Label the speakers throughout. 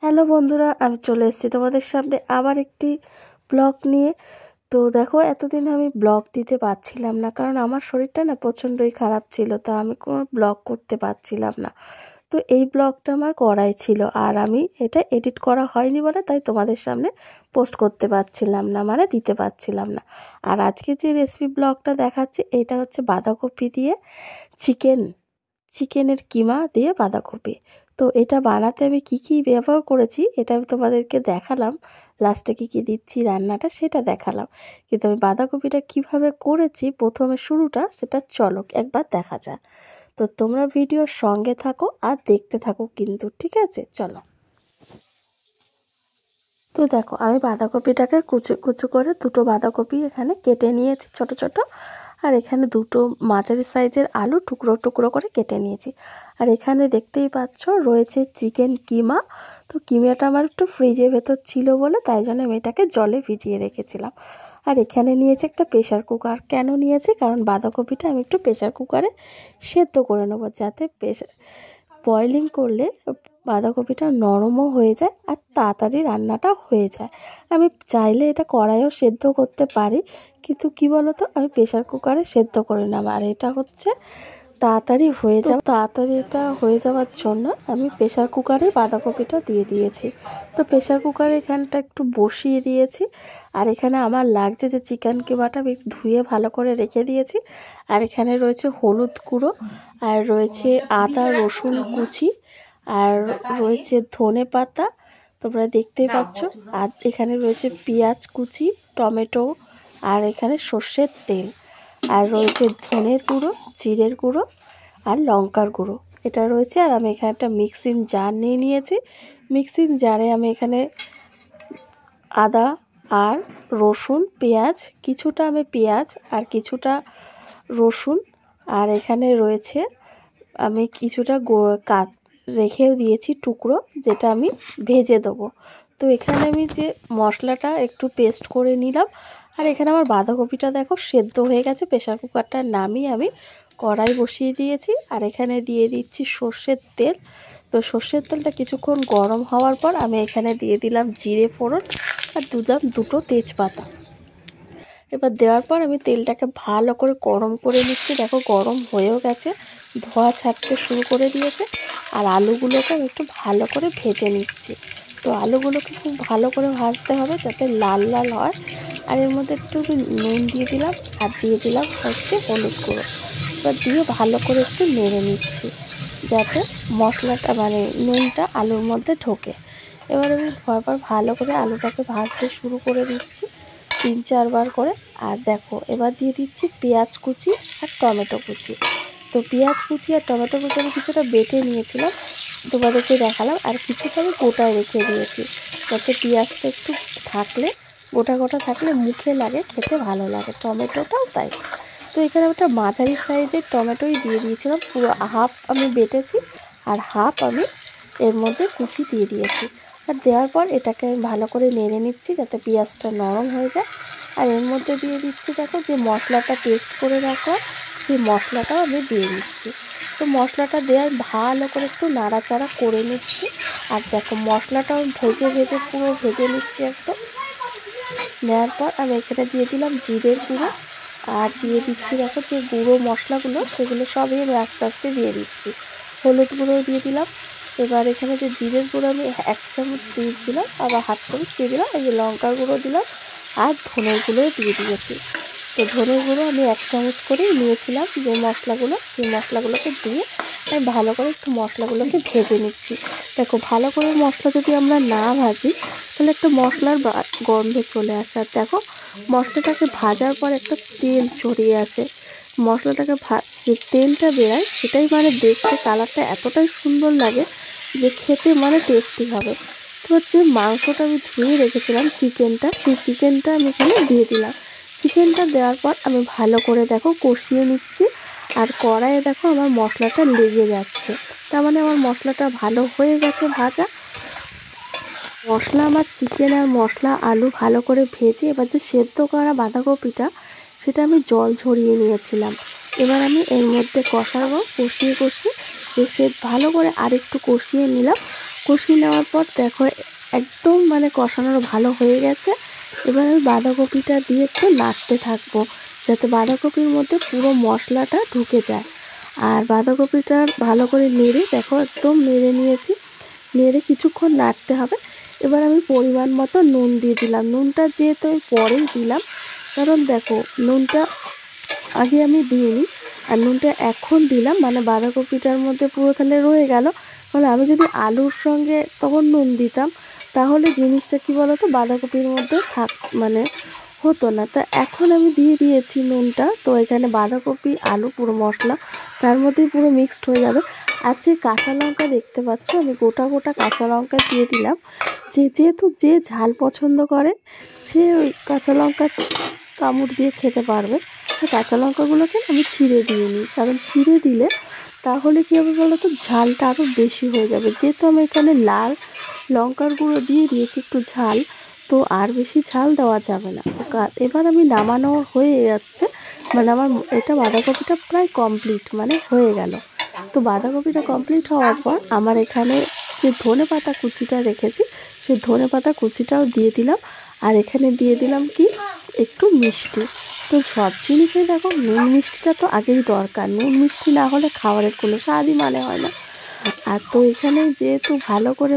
Speaker 1: Hello বন্ধুরা, আমি চলে এসেছি তোমাদের সামনে আবার একটি ব্লগ নিয়ে। তো দেখো, এতদিন আমি ব্লগ দিতে পারছিলাম না, কারণ আমার শরীরটা না প্রচণ্ডই খারাপ ছিল, তা আমি কোনো ব্লগ করতে পারছিলাম না। তো এই ব্লগটা আমার করাই ছিল, আর আমি এটা এডিট করা হয়নি বলে তাই তোমাদের সামনে পোস্ট করতে পারছিলাম না, মানে দিতে পারছিলাম না। আর আজকে যে রেসিপি ব্লগটা দেখাচ্ছি, এটা হচ্ছে বাঁধাকপি দিয়ে চিকেনের কিমা দিয়ে বাঁধাকপি। তো এটা বানাতে আমি কি কি ব্যবহার করেছি এটা আমি তোমাদেরকে দেখালাম, লাস্টে কি কি দিচ্ছি রান্নাটা সেটা দেখালাম, কিন্তু আমি বাঁধাকপিটা কিভাবে করেছি প্রথমে শুরুটা সেটা চলো একবার দেখা যাক। তো তোমরা ভিডিওর সঙ্গে থাকো আর দেখতে থাকো কিন্তু, ঠিক আছে? চলো। তো দেখো, আমি বাঁধাকপিটাকে কুচো কুচো করে দুটো বাঁধাকপি এখানে কেটে নিয়েছি ছোট ছোট, আর এখানে দুটো মাঝারি সাইজের আলু টুকরো টুকরো করে কেটে নিয়েছি। আর এখানে দেখতেই পাচ্ছ রয়েছে চিকেন কিমা। তো কিমাটা আমার একটু ফ্রিজের ভেতর ছিল বলে তাই জন্য আমি এটাকে জলে ভিজিয়ে রেখেছিলাম। আর এখানে নিয়েছি একটা প্রেশার কুকার। কেন নিয়েছি? কারণ বাঁধাকপিটা আমি একটু প্রেশার কুকারে সেদ্ধ করে নেবো, যাতে বয়লিং করলে বাঁধাকপিটা নরমও হয়ে যায় আর তাড়াতাড়ি রান্নাটা হয়ে যায়। আমি চাইলে এটা কড়াইও সেদ্ধ করতে পারি, কিন্তু কি বলো তো, আমি প্রেশার কুকারে সেদ্ধ করে নেব, আর এটা হচ্ছে তাড়াতাড়ি হয়ে যাবে। তাড়াতাড়ি এটা হয়ে যাওয়ার জন্য আমি প্রেশার কুকারে বাঁধাকপিটা দিয়ে দিয়েছি। তো প্রেশার কুকারে এখানটা একটু বসিয়ে দিয়েছি। আর এখানে আমার লাগছে যে চিকেন কিমাটা আমি ধুয়ে ভালো করে রেখে দিয়েছি। আর এখানে রয়েছে হলুদ গুঁড়ো, আর রয়েছে আদা রসুন কুচি, আর রয়েছে ধনে পাতা, তোমরা দেখতেই পাচ্ছ। আর এখানে রয়েছে পেঁয়াজ কুচি, টমেটো, আর এখানে সর্ষের তেল, আর রয়েছে ধনের গুঁড়ো, জিরের গুঁড়ো, আর লঙ্কার গুঁড়ো এটা রয়েছে। আর আমি এখানে একটা মিক্সিং জার নিয়ে নিয়েছি। মিক্সিং জারে আমি এখানে আদা আর রসুন, পেঁয়াজ, কিছুটা আমি পেঁয়াজ আর কিছুটা রসুন, আর এখানে রয়েছে আমি কিছুটা রেখেও দিয়েছি টুকরো, যেটা আমি ভেজে দেবো। তো এখানে আমি যে মশলাটা একটু পেস্ট করে নিলাম। আর এখানে আমার বাঁধাকপিটা দেখো সেদ্ধ হয়ে গেছে। প্রেশার কুকারটা নামিয়ে আমি কড়াই বসিয়ে দিয়েছি, আর এখানে দিয়ে দিচ্ছি সর্ষের তেল। তো সর্ষের তেলটা কিছুক্ষণ গরম হওয়ার পর আমি এখানে দিয়ে দিলাম জিরে ফোড়ন, আর দিলাম দুটো তেজপাতা। এবার দেওয়ার পর আমি তেলটাকে ভালো করে গরম করে নিচ্ছি। দেখো গরম হয়েও গেছে, ধোঁয়া ছাড়তে শুরু করে দিয়েছে। আর আলুগুলোকে আমি একটু ভালো করে ভেজে নিচ্ছি। তো আলুগুলোকে খুব ভালো করে ভাজতে হবে যাতে লাল লাল হয়। আর এর মধ্যে একটু নুন দিয়ে দিলাম, আর দিয়ে দিলাম হচ্ছে হলুদ গুঁড়ো। এবার দিয়ে ভালো করে একটু নেড়ে নিচ্ছি যাতে মশলাটা মানে নুনটা আলুর মধ্যে ঢোকে। এবার আমি পরপর ভালো করে আলুটাকে ভাজতে শুরু করে দিচ্ছি 3-4 বার করে। আর দেখো এবার দিয়ে দিচ্ছি পেঁয়াজ কুচি আর টমেটো কুচি। তো পেঁয়াজ কুচি আর টমেটো কুচি আমি কিছুটা বেটে নিয়েছিলাম, তোমাদেরকে দেখালাম। আর কিছুটা আমি গোটায় রেখে দিয়েছি, যাতে পেঁয়াজটা একটু থাকলে গোটা গোটা থাকলে মুখে লাগে, খেতে ভালো লাগে। টমেটোটাও তাই। তো এখানে একটা মাঝারি সাইজের টমেটোই দিয়ে দিয়েছিলাম, পুরো হাফ আমি বেটেছি আর হাফ আমি এর মধ্যে কুচি দিয়ে দিয়েছি। আর দেওয়ার পর এটাকে আমি ভালো করে নেড়ে নিচ্ছি যাতে পেঁয়াজটা নরম হয়ে যায়। আর এর মধ্যে দিয়ে দিচ্ছি দেখো যে মশলাটা পেস্ট করে রাখা, সেই মশলাটাও আমি দিয়ে দিচ্ছি। তো মশলাটা দেওয়ার ভালো করে একটু নাড়াচাড়া করে নিচ্ছি। আর দেখো মশলাটাও ভেজে ভেজে পুরো ভেজে নিচ্ছি একদম। নেওয়ার পর আমি এখানে দিয়ে দিলাম জিরের গুঁড়ো, আর দিয়ে দিচ্ছি দেখো যে গুঁড়ো মশলাগুলো, সেগুলো সবই আমি আস্তে আস্তে দিয়ে দিচ্ছি। হলুদ গুঁড়ো দিয়ে দিলাম। এবার এখানে যে জিরের গুঁড়ো আমি 1 চামচ দিয়ে দিলাম, আবার 1/2 চামচ দিয়ে দিলাম। এই যে লঙ্কার গুঁড়ো দিলাম, আর ধনের গুঁড়োও দিয়ে দিয়েছি। তো ধনের গুঁড়ো আমি 1 চামচ করেই নিয়েছিলাম। যে মশলাগুলো, সেই মশলাগুলোকে দিয়ে আমি ভালো করে একটু মশলাগুলোকে ভেজে নিচ্ছি। দেখো ভালো করে মশলা যদি আমরা না ভাজি তাহলে একটা মশলার গন্ধ চলে আসে। আর দেখো মশলাটাকে ভাজার পর একটা তেল ছড়িয়ে আসে, মশলাটাকে যে তেলটা বেরায় সেটাই মানে দেখতে কালারটা এতটাই সুন্দর লাগে যে খেতে মানে টেস্টি হবে। তো হচ্ছে মাংসটা আমি ধুয়ে রেখেছিলাম চিকেনটা, সেই চিকেনটা আমি এখানে দিয়ে দিলাম। চিকেনটা দেওয়ার পর আমি ভালো করে দেখো কষিয়ে নিচ্ছি। আর কড়াইয়ে দেখো আমার মশলাটা লেগে যাচ্ছে, তার মানে আমার মশলাটা ভালো হয়ে গেছে ভাজা। মশলা আমার চিকেন আর মশলা আলু ভালো করে ভেজে এবার যে সেদ্ধ করা বাঁধাকপিটা সেটা আমি জল ঝরিয়ে নিয়েছিলাম। এবার আমি এর মধ্যে কষিয়ে যে ভালো করে আরেকটু কষিয়ে নিলাম। কষিয়ে নেওয়ার পর দেখো একদম মানে কষানোর ভালো হয়ে গেছে। এবার আমি বাঁধাকপিটা দিয়ে একটু নাড়তে থাকবো যাতে বাঁধাকপির মধ্যে পুরো মশলাটা ঢুকে যায়। আর বাঁধাকপিটা ভালো করে নেড়ে দেখো একদম নেড়ে নিয়েছি। নেড়ে কিছুক্ষণ নাড়তে হবে। এবার আমি পরিমাণ মতো নুন দিয়ে দিলাম। নুনটা যেহেতু আমি পরেই দিলাম, কারণ দেখো নুনটা আগে আমি দিইনি, আর নুনটা এখন দিলাম মানে বাঁধাকপিটার মধ্যে পুরো তাহলে রয়ে গেল। মানে আমি যদি আলুর সঙ্গে তখন নুন দিতাম তাহলে জিনিসটা কী বলো তো বাঁধাকপির মধ্যে মানে হতো না। তা এখন আমি দিয়ে দিয়েছি নুনটা, তো এখানে বাঁধাকপি আলু পুরো মশলা তার মধ্যেই পুরো মিক্সড হয়ে যাবে। আর যে কাঁচা লঙ্কা দেখতে পাচ্ছ আমি গোটা গোটা কাঁচা লঙ্কা দিয়ে দিলাম। যেহেতু যে ঝাল পছন্দ করে সে ওই কাঁচা লঙ্কা কামড় দিয়ে খেতে পারবে। তো কাঁচা লঙ্কাগুলোকে আমি ছিঁড়ে দিইনি, কারণ ছিঁড়ে দিলে তাহলে কী হবে বলো তো ঝালটা আরও বেশি হয়ে যাবে। যেহেতু আমি এখানে লাল লঙ্কার গুঁড়ো দিয়ে দিয়েছি একটু ঝাল, তো আর বেশি ঝাল দেওয়া যাবে না। এবার আমি নামানো হয়ে যাচ্ছে, মানে আমার এটা বাঁধাকপিটা প্রায় কমপ্লিট মানে হয়ে গেল। তো বাঁধাকপিটা কমপ্লিট হওয়ার পর আমার এখানে যে ধনেপাতা কুচিটা রেখেছি সেই ধনেপাতা কুচিটাও দিয়ে দিলাম। আর এখানে দিয়ে দিলাম কি একটু মিষ্টি। তো সব জিনিসে দেখো নুন মিষ্টিটা তো আগেই দরকার, নুন মিষ্টি না হলে খাবারের কোনো স্বাদই মানে হয় না। আর তো এখানে যেহেতু ভালো করে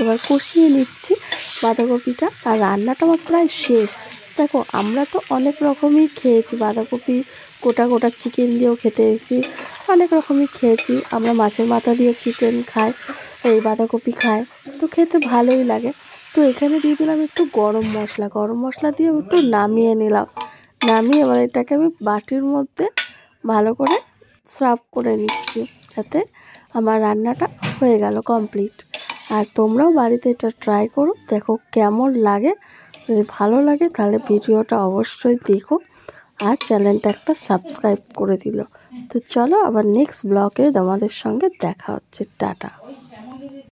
Speaker 1: এবার কষিয়ে নিচ্ছি বাঁধাকপিটা, আর রান্নাটা আমার প্রায় শেষ। দেখো আমরা তো অনেক রকমই খেয়েছি, বাঁধাকপি গোটা গোটা চিকেন দিয়েও খেতেছি, অনেক রকমই খেয়েছি। আমরা মাছের মাথা দিয়ে চিকেন খাই, এই বাঁধাকপি খাই, তো খেতে ভালোই লাগে। তো এখানে দিয়ে দিলাম একটু গরম মশলা দিয়ে একটু নামিয়ে নিলাম। নামিয়ে এবার এটাকে আমি বাটির মধ্যে ভালো করে সার্ভ করে নিচ্ছি, যাতে আমার রান্নাটা হয়ে গেল কমপ্লিট। আর তোমরাও বাড়িতে এটা ট্রাই করো, দেখো কেমন লাগে। যদি ভালো লাগে তাহলে ভিডিওটা অবশ্যই দেখো, আর চ্যানেলটা একটা সাবস্ক্রাইব করে দিল। তো চলো আবার নেক্সট ব্লগে তোমাদের সঙ্গে দেখা হচ্ছে। টাটা।